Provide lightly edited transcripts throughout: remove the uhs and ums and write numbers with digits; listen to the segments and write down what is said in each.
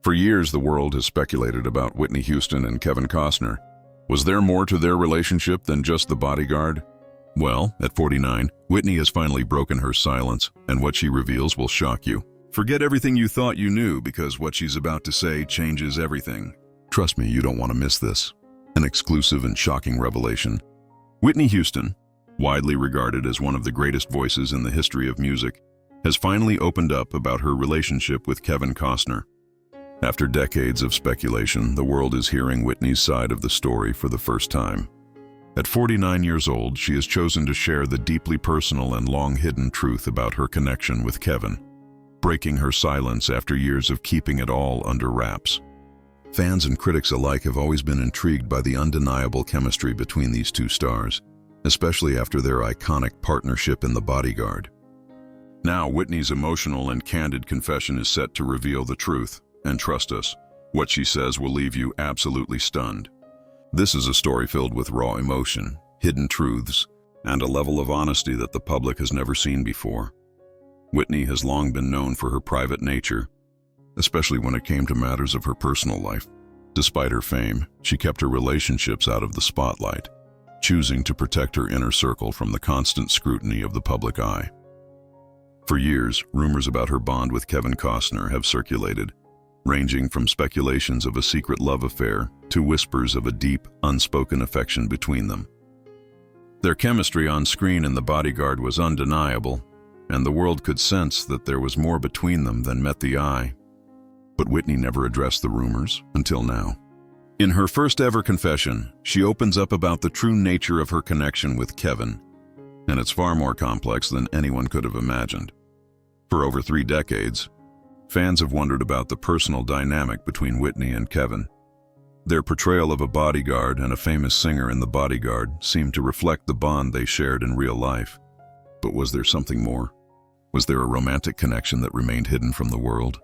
For years, the world has speculated about Whitney Houston and Kevin Costner. Was there more to their relationship than just the bodyguard? Well, at 49, Whitney has finally broken her silence, and what she reveals will shock you. Forget everything you thought you knew, because what she's about to say changes everything. Trust me, you don't want to miss this. An exclusive and shocking revelation. Whitney Houston, widely regarded as one of the greatest voices in the history of music, has finally opened up about her relationship with Kevin Costner. After decades of speculation, the world is hearing Whitney's side of the story for the first time. At 49 years old, she has chosen to share the deeply personal and long-hidden truth about her connection with Kevin, breaking her silence after years of keeping it all under wraps. Fans and critics alike have always been intrigued by the undeniable chemistry between these two stars, especially after their iconic partnership in The Bodyguard. Now, Whitney's emotional and candid confession is set to reveal the truth. And trust us, what she says will leave you absolutely stunned. This is a story filled with raw emotion, hidden truths, and a level of honesty that the public has never seen before. Whitney has long been known for her private nature, especially when it came to matters of her personal life. Despite her fame, she kept her relationships out of the spotlight, choosing to protect her inner circle from the constant scrutiny of the public eye. For years, rumors about her bond with Kevin Costner have circulated, ranging from speculations of a secret love affair to whispers of a deep, unspoken affection between them. Their chemistry on screen in The Bodyguard was undeniable, and the world could sense that there was more between them than met the eye. But Whitney never addressed the rumors until now. In her first ever confession, she opens up about the true nature of her connection with Kevin, and it's far more complex than anyone could have imagined. For over 3 decades, fans have wondered about the personal dynamic between Whitney and Kevin. Their portrayal of a bodyguard and a famous singer in The Bodyguard seemed to reflect the bond they shared in real life. But was there something more? Was there a romantic connection that remained hidden from the world?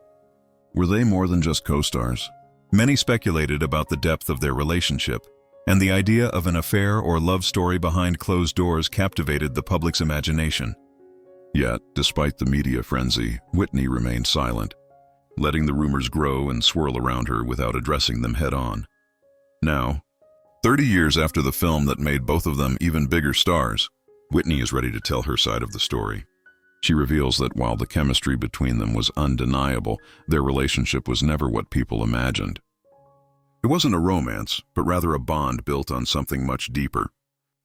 Were they more than just co-stars? Many speculated about the depth of their relationship, and the idea of an affair or love story behind closed doors captivated the public's imagination. Yet, despite the media frenzy, Whitney remained silent, letting the rumors grow and swirl around her without addressing them head-on. Now, 30 years after the film that made both of them even bigger stars, Whitney is ready to tell her side of the story. She reveals that while the chemistry between them was undeniable, their relationship was never what people imagined. It wasn't a romance, but rather a bond built on something much deeper.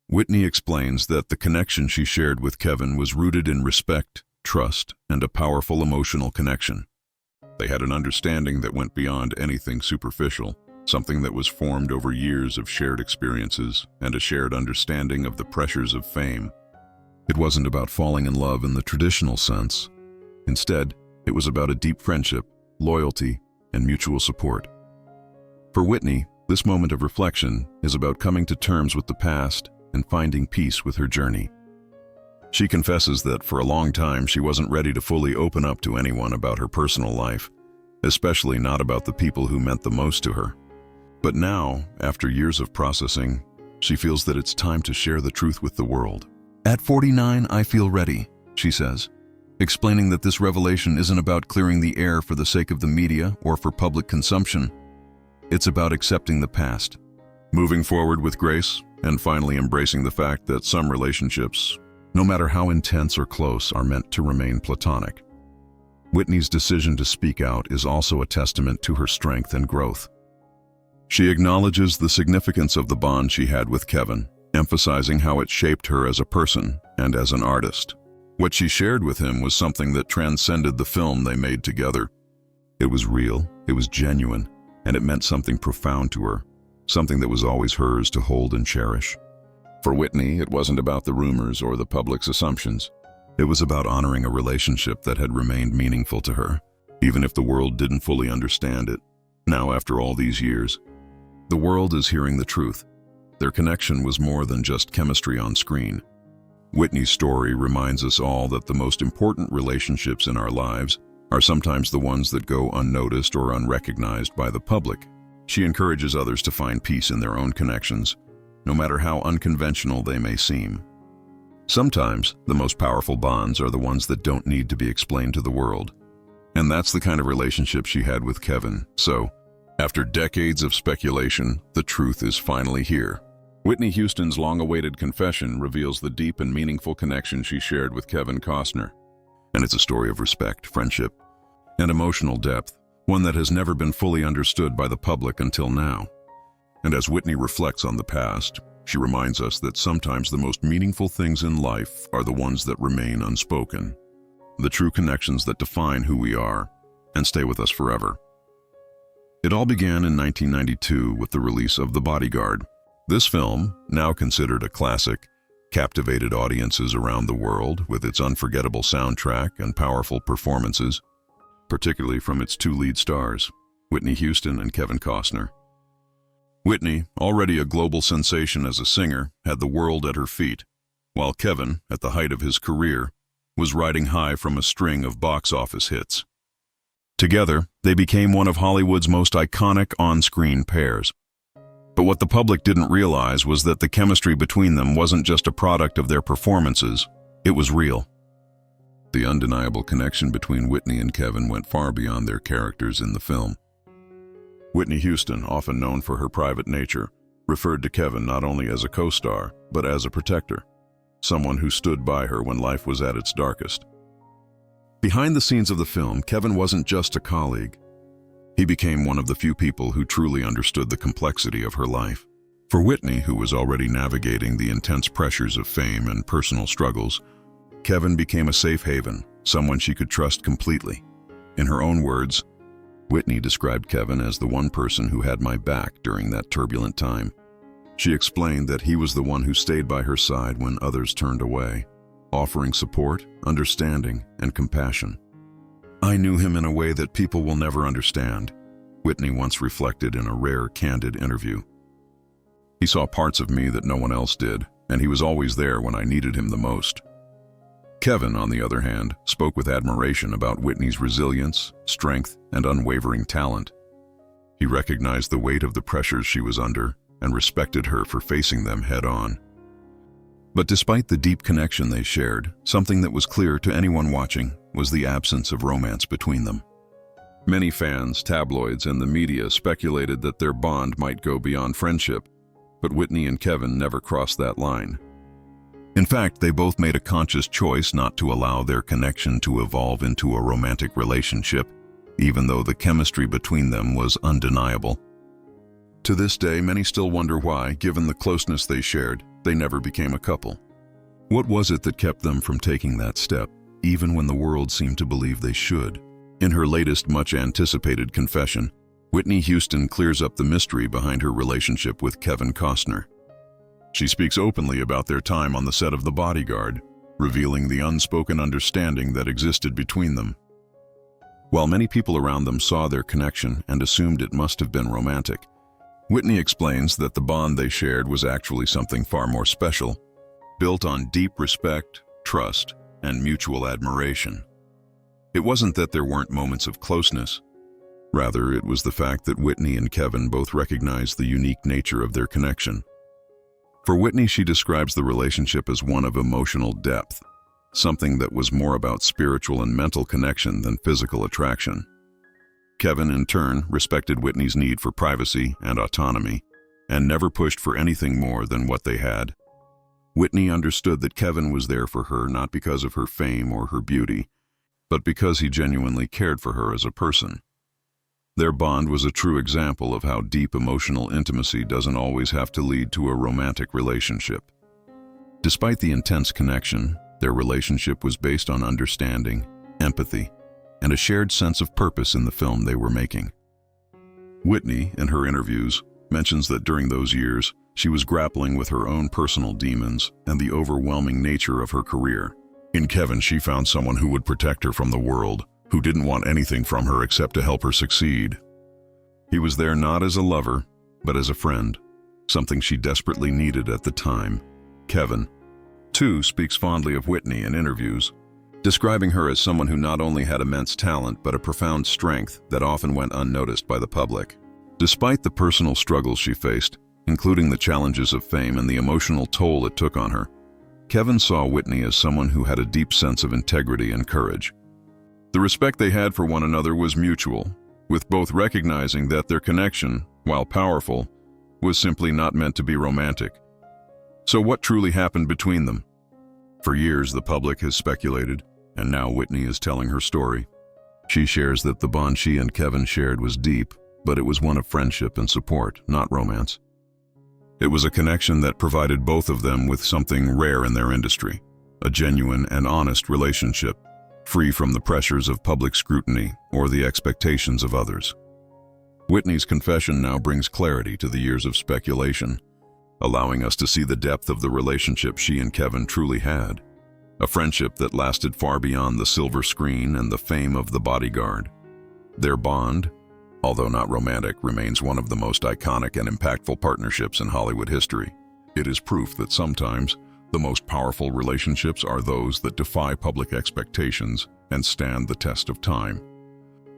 Whitney explains that the connection she shared with Kevin was rooted in respect, trust, and a powerful emotional connection. They had an understanding that went beyond anything superficial, something that was formed over years of shared experiences and a shared understanding of the pressures of fame. It wasn't about falling in love in the traditional sense. Instead, it was about a deep friendship, loyalty, and mutual support. For Whitney, this moment of reflection is about coming to terms with the past and finding peace with her journey. She confesses that for a long time she wasn't ready to fully open up to anyone about her personal life, especially not about the people who meant the most to her. But now, after years of processing, she feels that it's time to share the truth with the world. At 49, I feel ready, she says, explaining that this revelation isn't about clearing the air for the sake of the media or for public consumption. It's about accepting the past, moving forward with grace, and finally embracing the fact that some relationships, no matter how intense or close, are meant to remain platonic. Whitney's decision to speak out is also a testament to her strength and growth. She acknowledges the significance of the bond she had with Kevin, emphasizing how it shaped her as a person and as an artist. What she shared with him was something that transcended the film they made together. It was real, it was genuine, and it meant something profound to her, something that was always hers to hold and cherish. For Whitney, it wasn't about the rumors or the public's assumptions. It was about honoring a relationship that had remained meaningful to her, even if the world didn't fully understand it. Now, after all these years, the world is hearing the truth. Their connection was more than just chemistry on screen. Whitney's story reminds us all that the most important relationships in our lives are sometimes the ones that go unnoticed or unrecognized by the public. She encourages others to find peace in their own connections, no matter how unconventional they may seem. Sometimes, the most powerful bonds are the ones that don't need to be explained to the world. And that's the kind of relationship she had with Kevin. So, after decades of speculation, the truth is finally here. Whitney Houston's long-awaited confession reveals the deep and meaningful connection she shared with Kevin Costner. And it's a story of respect, friendship, and emotional depth, one that has never been fully understood by the public until now. And as Whitney reflects on the past, she reminds us that sometimes the most meaningful things in life are the ones that remain unspoken, the true connections that define who we are and stay with us forever. It all began in 1992 with the release of The Bodyguard. This film, now considered a classic, captivated audiences around the world with its unforgettable soundtrack and powerful performances, particularly from its two lead stars, Whitney Houston and Kevin Costner. Whitney, already a global sensation as a singer, had the world at her feet, while Kevin, at the height of his career, was riding high from a string of box office hits. Together, they became one of Hollywood's most iconic on-screen pairs. But what the public didn't realize was that the chemistry between them wasn't just a product of their performances, it was real. The undeniable connection between Whitney and Kevin went far beyond their characters in the film. Whitney Houston, often known for her private nature, referred to Kevin not only as a co-star, but as a protector, someone who stood by her when life was at its darkest. Behind the scenes of the film, Kevin wasn't just a colleague. He became one of the few people who truly understood the complexity of her life. For Whitney, who was already navigating the intense pressures of fame and personal struggles, Kevin became a safe haven, someone she could trust completely. In her own words, Whitney described Kevin as the one person who had my back during that turbulent time. She explained that he was the one who stayed by her side when others turned away, offering support, understanding, and compassion. "I knew him in a way that people will never understand," Whitney once reflected in a rare, candid interview. "He saw parts of me that no one else did, and he was always there when I needed him the most." Kevin, on the other hand, spoke with admiration about Whitney's resilience, strength, and unwavering talent. He recognized the weight of the pressures she was under and respected her for facing them head-on. But despite the deep connection they shared, something that was clear to anyone watching was the absence of romance between them. Many fans, tabloids, and the media speculated that their bond might go beyond friendship, but Whitney and Kevin never crossed that line. In fact, they both made a conscious choice not to allow their connection to evolve into a romantic relationship, even though the chemistry between them was undeniable. To this day, many still wonder why, given the closeness they shared, they never became a couple. What was it that kept them from taking that step, even when the world seemed to believe they should? In her latest, much-anticipated confession, Whitney Houston clears up the mystery behind her relationship with Kevin Costner. She speaks openly about their time on the set of The Bodyguard, revealing the unspoken understanding that existed between them. While many people around them saw their connection and assumed it must have been romantic, Whitney explains that the bond they shared was actually something far more special, built on deep respect, trust, and mutual admiration. It wasn't that there weren't moments of closeness. Rather, it was the fact that Whitney and Kevin both recognized the unique nature of their connection. For Whitney, she describes the relationship as one of emotional depth, something that was more about spiritual and mental connection than physical attraction. Kevin, in turn, respected Whitney's need for privacy and autonomy, and never pushed for anything more than what they had. Whitney understood that Kevin was there for her not because of her fame or her beauty, but because he genuinely cared for her as a person. Their bond was a true example of how deep emotional intimacy doesn't always have to lead to a romantic relationship. Despite the intense connection, their relationship was based on understanding, empathy, and a shared sense of purpose in the film they were making. Whitney, in her interviews, mentions that during those years, she was grappling with her own personal demons and the overwhelming nature of her career. In Kevin, she found someone who would protect her from the world, who didn't want anything from her except to help her succeed. He was there not as a lover, but as a friend, something she desperately needed at the time. Kevin, too, speaks fondly of Whitney in interviews, describing her as someone who not only had immense talent but a profound strength that often went unnoticed by the public. Despite the personal struggles she faced, including the challenges of fame and the emotional toll it took on her, Kevin saw Whitney as someone who had a deep sense of integrity and courage. The respect they had for one another was mutual, with both recognizing that their connection, while powerful, was simply not meant to be romantic. So what truly happened between them? For years, the public has speculated, and now Whitney is telling her story. She shares that the bond she and Kevin shared was deep, but it was one of friendship and support, not romance. It was a connection that provided both of them with something rare in their industry, a genuine and honest relationship, free from the pressures of public scrutiny or the expectations of others. Whitney's confession now brings clarity to the years of speculation, allowing us to see the depth of the relationship she and Kevin truly had, a friendship that lasted far beyond the silver screen and the fame of the Bodyguard. Their bond, although not romantic, remains one of the most iconic and impactful partnerships in Hollywood history. It is proof that sometimes the most powerful relationships are those that defy public expectations and stand the test of time.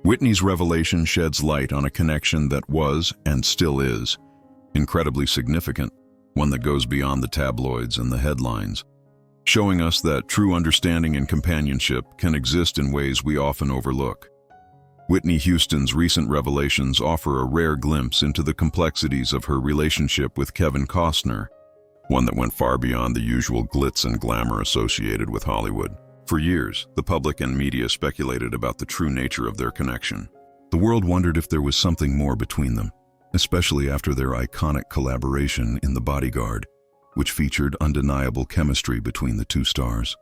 Whitney's revelation sheds light on a connection that was, and still is, incredibly significant, one that goes beyond the tabloids and the headlines, showing us that true understanding and companionship can exist in ways we often overlook. Whitney Houston's recent revelations offer a rare glimpse into the complexities of her relationship with Kevin Costner, one that went far beyond the usual glitz and glamour associated with Hollywood. For years, the public and media speculated about the true nature of their connection. The world wondered if there was something more between them, especially after their iconic collaboration in The Bodyguard, which featured undeniable chemistry between the two stars.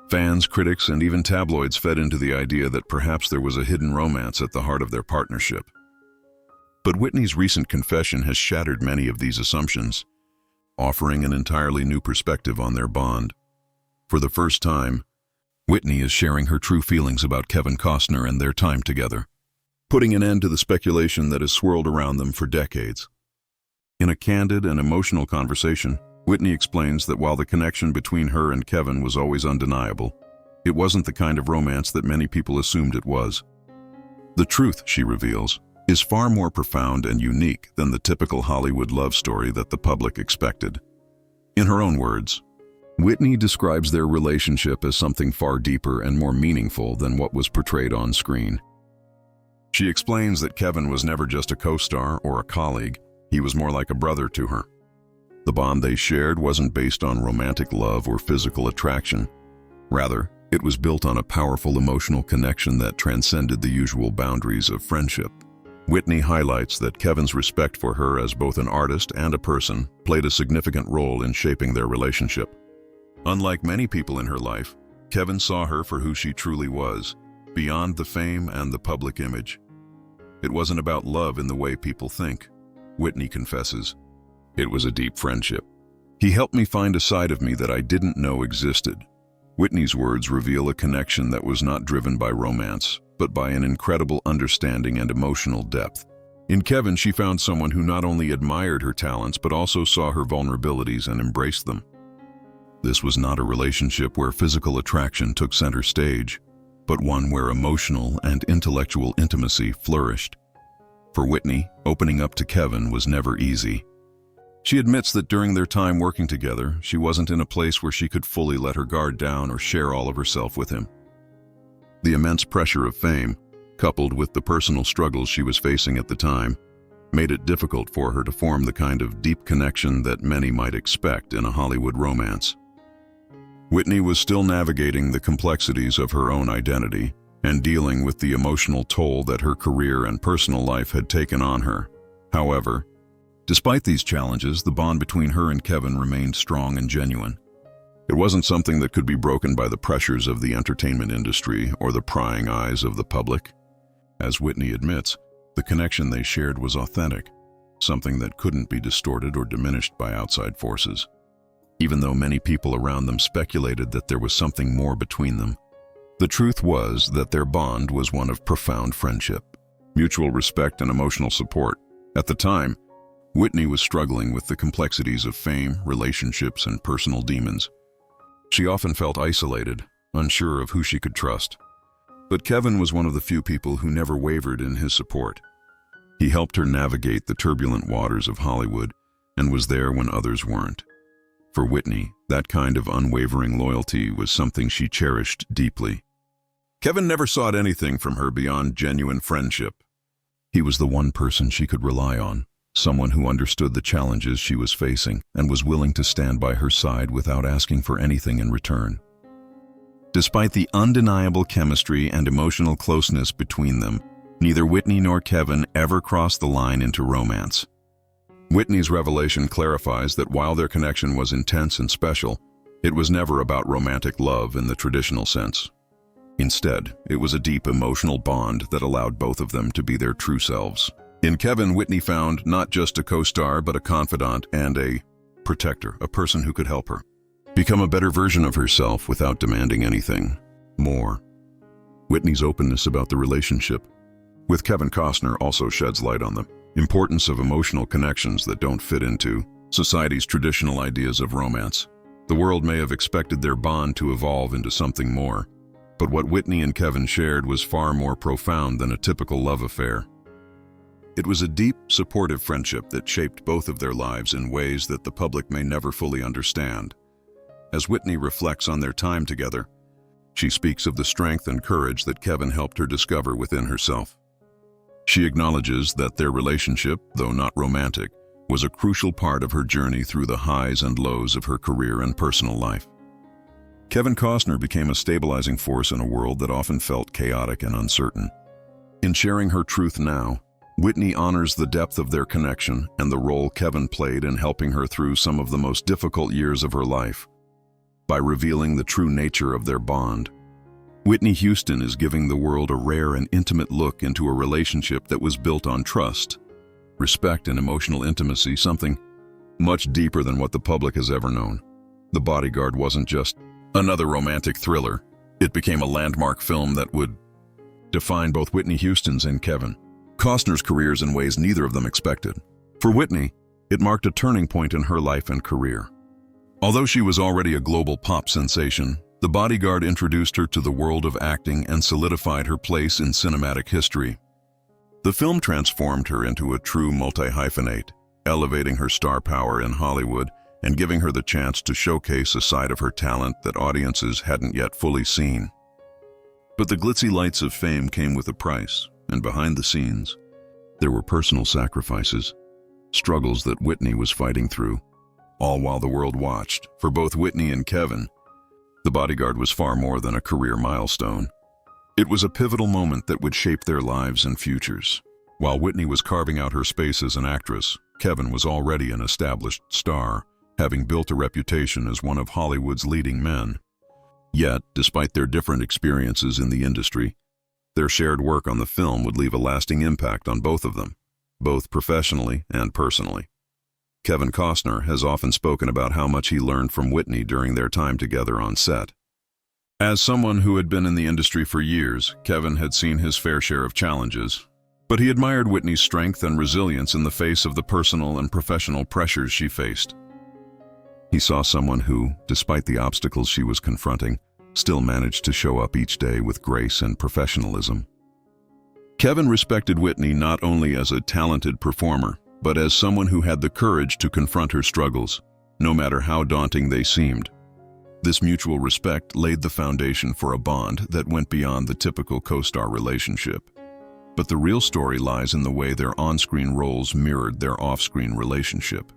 Fans, critics, and even tabloids fed into the idea that perhaps there was a hidden romance at the heart of their partnership. But Whitney's recent confession has shattered many of these assumptions, offering an entirely new perspective on their bond. For the first time, Whitney is sharing her true feelings about Kevin Costner and their time together, putting an end to the speculation that has swirled around them for decades. In a candid and emotional conversation, Whitney explains that while the connection between her and Kevin was always undeniable, it wasn't the kind of romance that many people assumed it was. The truth, she reveals, is far more profound and unique than the typical Hollywood love story that the public expected. In her own words, Whitney describes their relationship as something far deeper and more meaningful than what was portrayed on screen. She explains that Kevin was never just a co-star or a colleague, he was more like a brother to her. The bond they shared wasn't based on romantic love or physical attraction. Rather, it was built on a powerful emotional connection that transcended the usual boundaries of friendship. Whitney highlights that Kevin's respect for her as both an artist and a person played a significant role in shaping their relationship. Unlike many people in her life, Kevin saw her for who she truly was, beyond the fame and the public image. It wasn't about love in the way people think, Whitney confesses. It was a deep friendship. He helped me find a side of me that I didn't know existed. Whitney's words reveal a connection that was not driven by romance, but by an incredible understanding and emotional depth. In Kevin, she found someone who not only admired her talents, but also saw her vulnerabilities and embraced them. This was not a relationship where physical attraction took center stage, but one where emotional and intellectual intimacy flourished. For Whitney, opening up to Kevin was never easy. She admits that during their time working together, she wasn't in a place where she could fully let her guard down or share all of herself with him. The immense pressure of fame, coupled with the personal struggles she was facing at the time, made it difficult for her to form the kind of deep connection that many might expect in a Hollywood romance. Whitney was still navigating the complexities of her own identity and dealing with the emotional toll that her career and personal life had taken on her. However, despite these challenges, the bond between her and Kevin remained strong and genuine. It wasn't something that could be broken by the pressures of the entertainment industry or the prying eyes of the public. As Whitney admits, the connection they shared was authentic, something that couldn't be distorted or diminished by outside forces. Even though many people around them speculated that there was something more between them, the truth was that their bond was one of profound friendship, mutual respect, and emotional support. At the time, Whitney was struggling with the complexities of fame, relationships, and personal demons. She often felt isolated, unsure of who she could trust. But Kevin was one of the few people who never wavered in his support. He helped her navigate the turbulent waters of Hollywood and was there when others weren't. For Whitney, that kind of unwavering loyalty was something she cherished deeply. Kevin never sought anything from her beyond genuine friendship. He was the one person she could rely on, someone who understood the challenges she was facing and was willing to stand by her side without asking for anything in return. Despite the undeniable chemistry and emotional closeness between them, neither Whitney nor Kevin ever crossed the line into romance. Whitney's revelation clarifies that while their connection was intense and special, it was never about romantic love in the traditional sense. Instead, it was a deep emotional bond that allowed both of them to be their true selves. In Kevin, Whitney found not just a co-star but a confidant and a protector, a person who could help her become a better version of herself without demanding anything more. Whitney's openness about the relationship with Kevin Costner also sheds light on the importance of emotional connections that don't fit into society's traditional ideas of romance. The world may have expected their bond to evolve into something more, but what Whitney and Kevin shared was far more profound than a typical love affair. It was a deep, supportive friendship that shaped both of their lives in ways that the public may never fully understand. As Whitney reflects on their time together, she speaks of the strength and courage that Kevin helped her discover within herself. She acknowledges that their relationship, though not romantic, was a crucial part of her journey through the highs and lows of her career and personal life. Kevin Costner became a stabilizing force in a world that often felt chaotic and uncertain. In sharing her truth now, Whitney honors the depth of their connection and the role Kevin played in helping her through some of the most difficult years of her life. By revealing the true nature of their bond, Whitney Houston is giving the world a rare and intimate look into a relationship that was built on trust, respect, and emotional intimacy, something much deeper than what the public has ever known. The Bodyguard wasn't just another romantic thriller. It became a landmark film that would define both Whitney Houston's and Kevin Costner's careers in ways neither of them expected. For Whitney, it marked a turning point in her life and career. Although she was already a global pop sensation, The Bodyguard introduced her to the world of acting and solidified her place in cinematic history. The film transformed her into a true multi-hyphenate, elevating her star power in Hollywood and giving her the chance to showcase a side of her talent that audiences hadn't yet fully seen. But the glitzy lights of fame came with a price, and behind the scenes, there were personal sacrifices, struggles that Whitney was fighting through, all while the world watched. For both Whitney and Kevin, The Bodyguard was far more than a career milestone. It was a pivotal moment that would shape their lives and futures. While Whitney was carving out her space as an actress, Kevin was already an established star, having built a reputation as one of Hollywood's leading men. Yet, despite their different experiences in the industry, their shared work on the film would leave a lasting impact on both of them, both professionally and personally. Kevin Costner has often spoken about how much he learned from Whitney during their time together on set. As someone who had been in the industry for years, Kevin had seen his fair share of challenges, but he admired Whitney's strength and resilience in the face of the personal and professional pressures she faced. He saw someone who, despite the obstacles she was confronting, still managed to show up each day with grace and professionalism. Kevin respected Whitney not only as a talented performer, but as someone who had the courage to confront her struggles, no matter how daunting they seemed. This mutual respect laid the foundation for a bond that went beyond the typical co-star relationship. But the real story lies in the way their on-screen roles mirrored their off-screen relationship.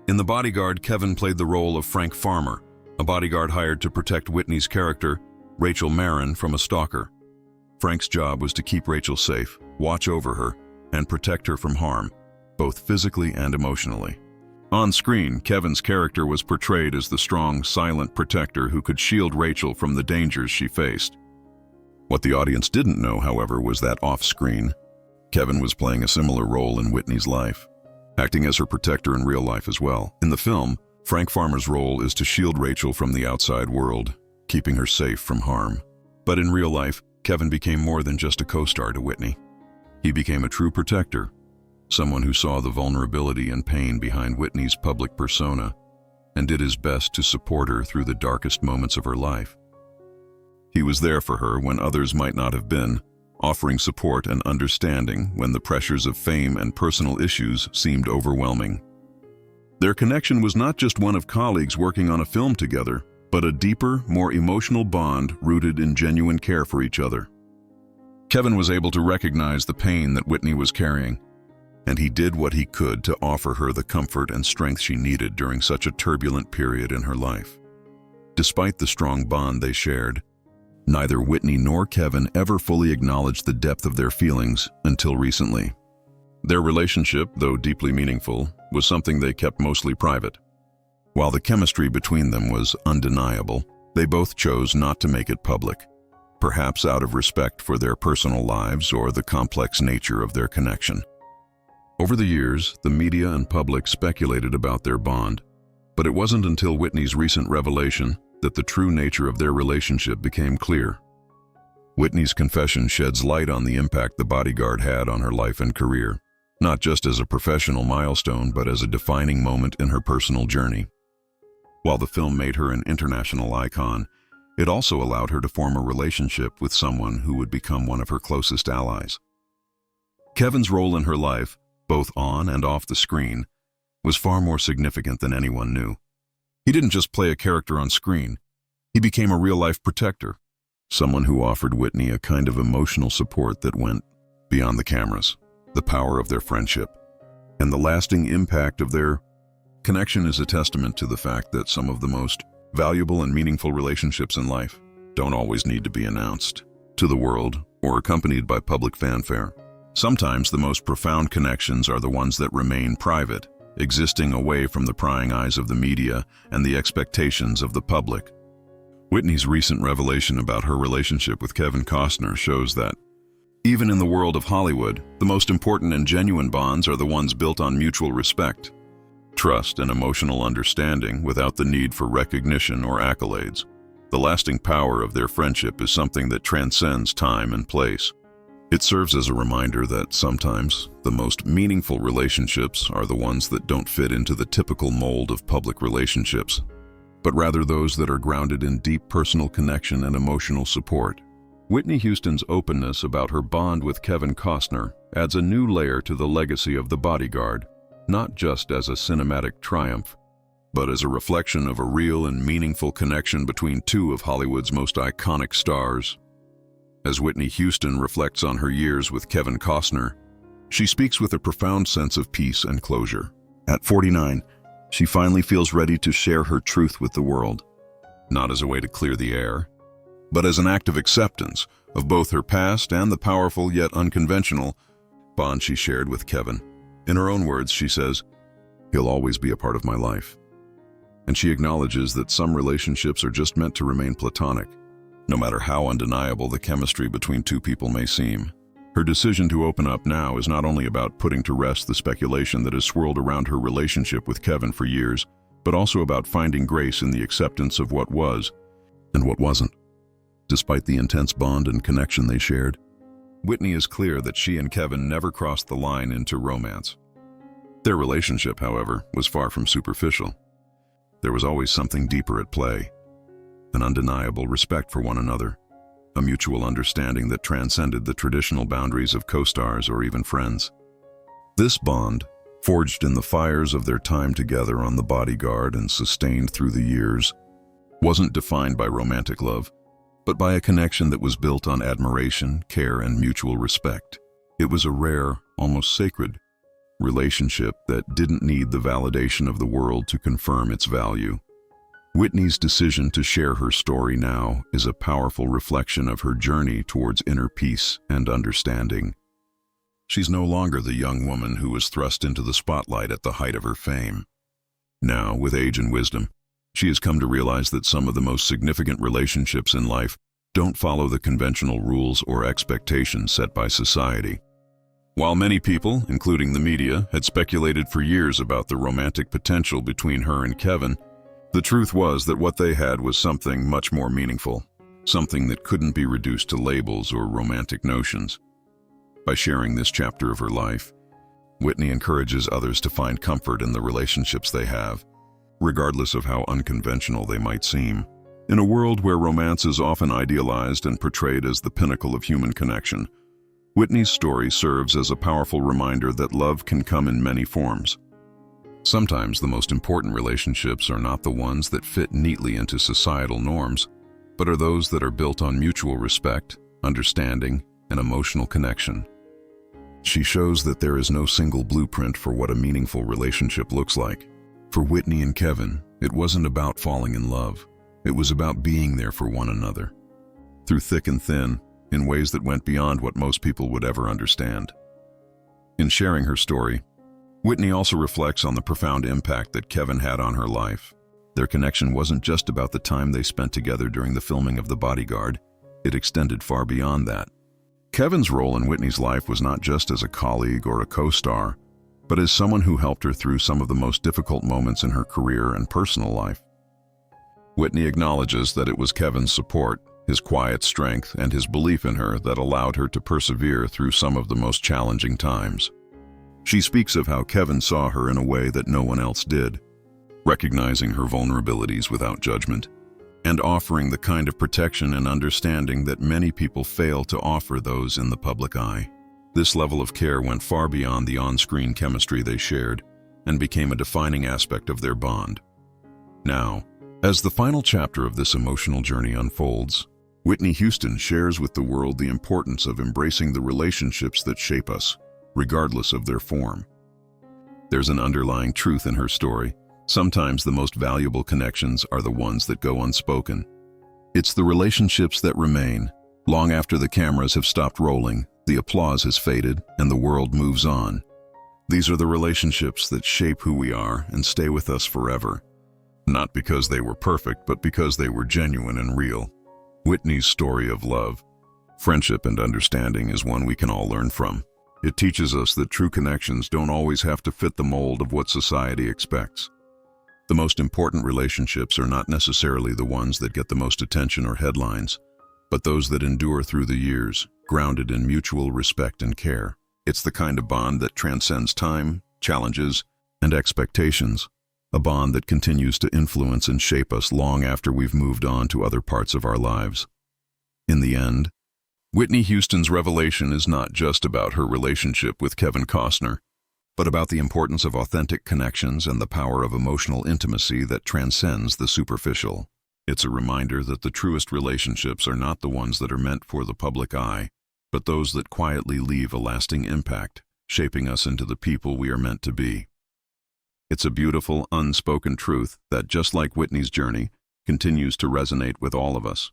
In The Bodyguard, Kevin played the role of Frank Farmer, a bodyguard hired to protect Whitney's character, Rachel Marin, from a stalker. Frank's job was to keep Rachel safe, watch over her, and protect her from harm, both physically and emotionally. On screen, Kevin's character was portrayed as the strong, silent protector who could shield Rachel from the dangers she faced. What the audience didn't know, however, was that off-screen, Kevin was playing a similar role in Whitney's life, acting as her protector in real life as well. In the film, Frank Farmer's role is to shield Rachel from the outside world, keeping her safe from harm. But in real life, Kevin became more than just a co-star to Whitney. He became a true protector, someone who saw the vulnerability and pain behind Whitney's public persona and did his best to support her through the darkest moments of her life. He was there for her when others might not have been, offering support and understanding when the pressures of fame and personal issues seemed overwhelming. Their connection was not just one of colleagues working on a film together, but a deeper, more emotional bond rooted in genuine care for each other. Kevin was able to recognize the pain that Whitney was carrying, and he did what he could to offer her the comfort and strength she needed during such a turbulent period in her life. Despite the strong bond they shared, neither Whitney nor Kevin ever fully acknowledged the depth of their feelings until recently. Their relationship, though deeply meaningful, was something they kept mostly private. While the chemistry between them was undeniable, they both chose not to make it public, perhaps out of respect for their personal lives or the complex nature of their connection. Over the years, the media and public speculated about their bond, but it wasn't until Whitney's recent revelation that the true nature of their relationship became clear. Whitney's confession sheds light on the impact the Bodyguard had on her life and career, not just as a professional milestone, but as a defining moment in her personal journey. While the film made her an international icon, it also allowed her to form a relationship with someone who would become one of her closest allies. Kevin's role in her life, both on and off the screen, was far more significant than anyone knew. He didn't just play a character on screen. He became a real-life protector, someone who offered Whitney a kind of emotional support that went beyond the cameras. The power of their friendship and the lasting impact of their connection is a testament to the fact that some of the most valuable and meaningful relationships in life don't always need to be announced to the world or accompanied by public fanfare. Sometimes the most profound connections are the ones that remain private, existing away from the prying eyes of the media and the expectations of the public. Whitney's recent revelation about her relationship with Kevin Costner shows that, even in the world of Hollywood, the most important and genuine bonds are the ones built on mutual respect, trust, and emotional understanding without the need for recognition or accolades. The lasting power of their friendship is something that transcends time and place. It serves as a reminder that sometimes the most meaningful relationships are the ones that don't fit into the typical mold of public relationships, but rather those that are grounded in deep personal connection and emotional support. Whitney Houston's openness about her bond with Kevin Costner adds a new layer to the legacy of The Bodyguard, not just as a cinematic triumph, but as a reflection of a real and meaningful connection between two of Hollywood's most iconic stars. As Whitney Houston reflects on her years with Kevin Costner, she speaks with a profound sense of peace and closure. At 49, she finally feels ready to share her truth with the world, not as a way to clear the air, but as an act of acceptance of both her past and the powerful yet unconventional bond she shared with Kevin. In her own words, she says, "He'll always be a part of my life." And she acknowledges that some relationships are just meant to remain platonic, no matter how undeniable the chemistry between two people may seem. Her decision to open up now is not only about putting to rest the speculation that has swirled around her relationship with Kevin for years, but also about finding grace in the acceptance of what was and what wasn't. Despite the intense bond and connection they shared, Whitney is clear that she and Kevin never crossed the line into romance. Their relationship, however, was far from superficial. There was always something deeper at play, an undeniable respect for one another, a mutual understanding that transcended the traditional boundaries of co-stars or even friends. This bond, forged in the fires of their time together on The Bodyguard and sustained through the years, wasn't defined by romantic love, but by a connection that was built on admiration, care, and mutual respect. It was a rare, almost sacred, relationship that didn't need the validation of the world to confirm its value. Whitney's decision to share her story now is a powerful reflection of her journey towards inner peace and understanding. She's no longer the young woman who was thrust into the spotlight at the height of her fame. Now, with age and wisdom, she has come to realize that some of the most significant relationships in life don't follow the conventional rules or expectations set by society. While many people, including the media, had speculated for years about the romantic potential between her and Kevin, the truth was that what they had was something much more meaningful, something that couldn't be reduced to labels or romantic notions. By sharing this chapter of her life, Whitney encourages others to find comfort in the relationships they have, regardless of how unconventional they might seem. In a world where romance is often idealized and portrayed as the pinnacle of human connection, Whitney's story serves as a powerful reminder that love can come in many forms. Sometimes the most important relationships are not the ones that fit neatly into societal norms, but are those that are built on mutual respect, understanding, and emotional connection. She shows that there is no single blueprint for what a meaningful relationship looks like. For Whitney and Kevin, it wasn't about falling in love. It was about being there for one another, through thick and thin, in ways that went beyond what most people would ever understand. In sharing her story, Whitney also reflects on the profound impact that Kevin had on her life. Their connection wasn't just about the time they spent together during the filming of The Bodyguard. It extended far beyond that. Kevin's role in Whitney's life was not just as a colleague or a co-star, but as someone who helped her through some of the most difficult moments in her career and personal life. Whitney acknowledges that it was Kevin's support, his quiet strength, and his belief in her that allowed her to persevere through some of the most challenging times. She speaks of how Kevin saw her in a way that no one else did, recognizing her vulnerabilities without judgment, and offering the kind of protection and understanding that many people fail to offer those in the public eye. This level of care went far beyond the on-screen chemistry they shared and became a defining aspect of their bond. Now, as the final chapter of this emotional journey unfolds, Whitney Houston shares with the world the importance of embracing the relationships that shape us, regardless of their form. There's an underlying truth in her story. Sometimes the most valuable connections are the ones that go unspoken. It's the relationships that remain, long after the cameras have stopped rolling, the applause has faded, and the world moves on. These are the relationships that shape who we are and stay with us forever. Not because they were perfect, but because they were genuine and real. Whitney's story of love, friendship, and understanding is one we can all learn from. It teaches us that true connections don't always have to fit the mold of what society expects. The most important relationships are not necessarily the ones that get the most attention or headlines, but those that endure through the years, grounded in mutual respect and care. It's the kind of bond that transcends time, challenges, and expectations, a bond that continues to influence and shape us long after we've moved on to other parts of our lives. In the end, Whitney Houston's revelation is not just about her relationship with Kevin Costner, but about the importance of authentic connections and the power of emotional intimacy that transcends the superficial. It's a reminder that the truest relationships are not the ones that are meant for the public eye, but those that quietly leave a lasting impact, shaping us into the people we are meant to be. It's a beautiful, unspoken truth that, just like Whitney's journey, continues to resonate with all of us.